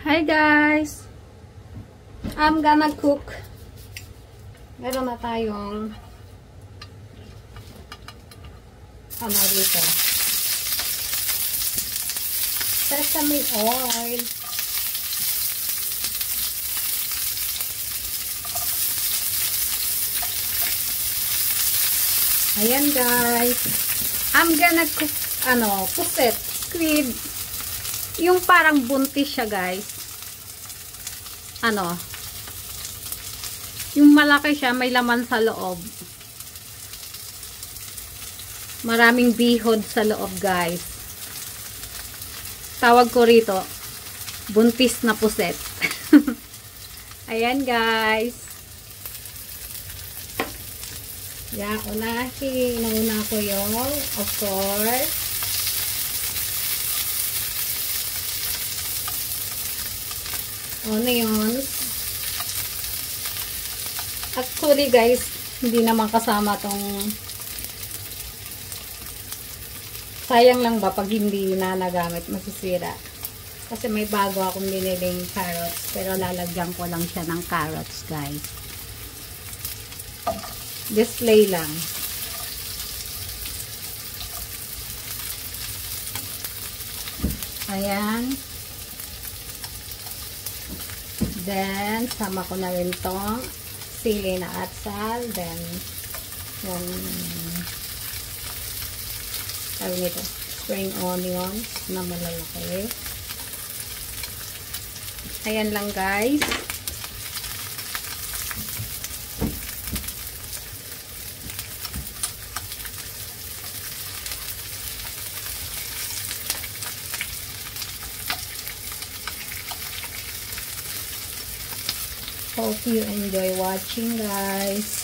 Hi guys! I'm gonna cook. Meron na tayong ano dito. Sesame oil. Ayan guys. I'm gonna cook puset, squid. Yung parang buntis siya guys. Yung malaki siya, may laman sa loob. Maraming bihod sa loob guys. Tawag ko rito, buntis na puset. Ayan guys. Yeah, nauna ko yung, of course, onions. Actually guys, hindi naman kasama tong, sayang lang ba pag hindi na nagamit, masisira. Kasi may bago akong biniling carrots, pero lalagyan ko lang siya ng carrots guys. Display lang. Ayan. Then, sama ko na rin tong sili na atsal. Then, yung tawag nito, spring onions na malalaki. Ayan lang guys. Hope you enjoy watching guys.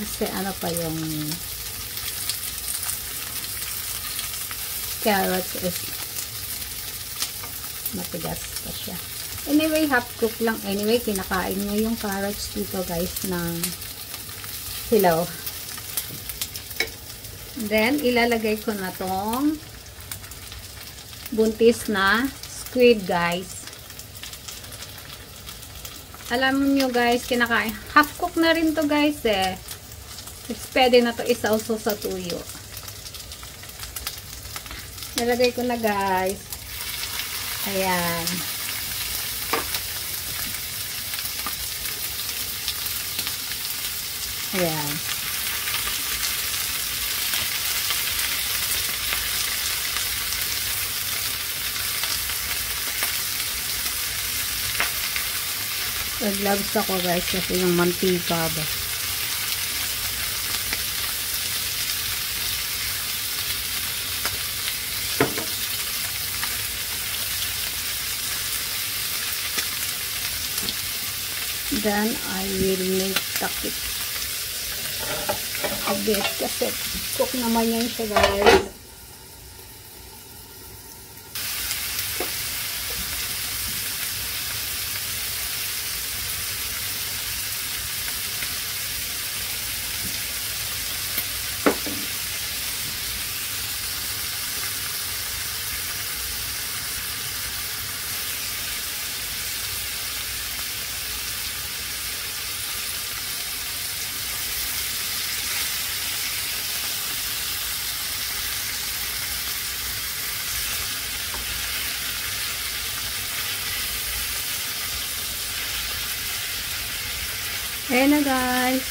Kasi pa yung carrots is matigas pa siya. Anyway, half cook lang. Anyway, kinakain nyo yung carrots dito guys ng hilaw. Then, ilalagay ko na tong buntis na squid guys. Alam nyo guys, kinakain. Half cook na rin to guys eh. Pwede na to isauso sa tuyo. Nalagay ko na guys. Ayan. Ayan. Nag-gloves ako guys kasi yung mantika ba. Then, I will make takip a bit kasi cook naman yan siya guys. Ayan na guys.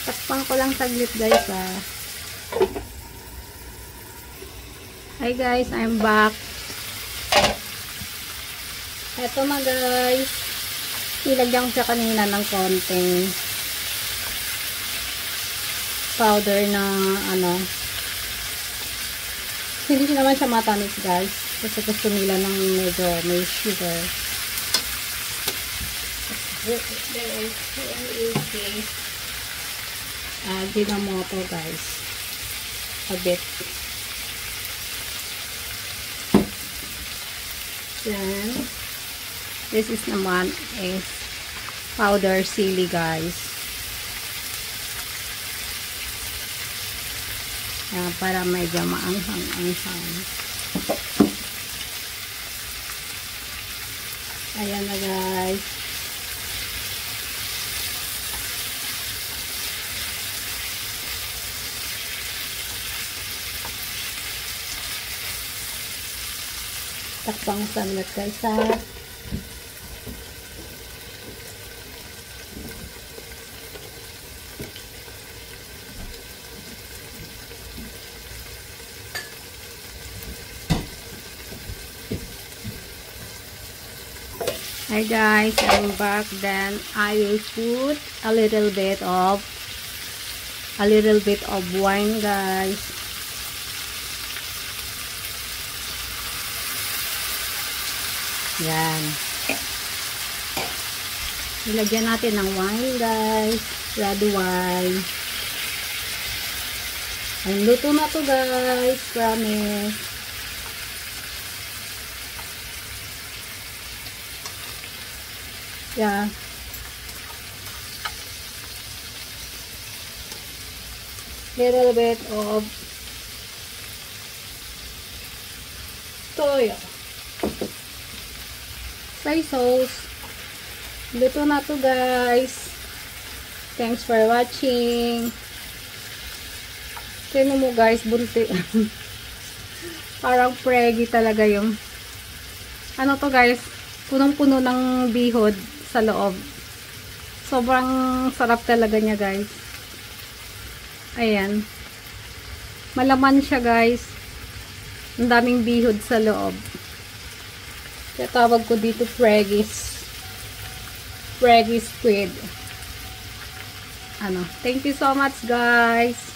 Takpan ko lang saglit guys ah. Hi guys, I'm back. Eto na guys. Nilagyan ko siya kanina ng konting powder na hindi naman siya matamis guys. Kasi gusto nila ng medyo may sugar. There is Ginomoto, guys. A bit. Then, this is naman is powder sili, guys. Para medyo maanghang-anghang. Ayan na, guys. Takpang sanlat, guys, ha. Hi guys, I'm back. Then I will put a little bit of wine, guys. Yan. Ilagyan natin ng wine, guys. Red wine. Ay, luto na to, guys. Promise. Yeah. Little bit of toyo. Soy sauce. Luto na to, guys. Thanks for watching. Tignan mo, guys, bunti. Parang preggy talaga yung ano to, guys, punong-puno ng bihod sa loob. Sobrang sarap talaga niya, guys. Ayan. Malaman siya, guys. Ang daming bihod sa loob. Kaya tawag ko dito Preggy's squid. Thank you so much, guys.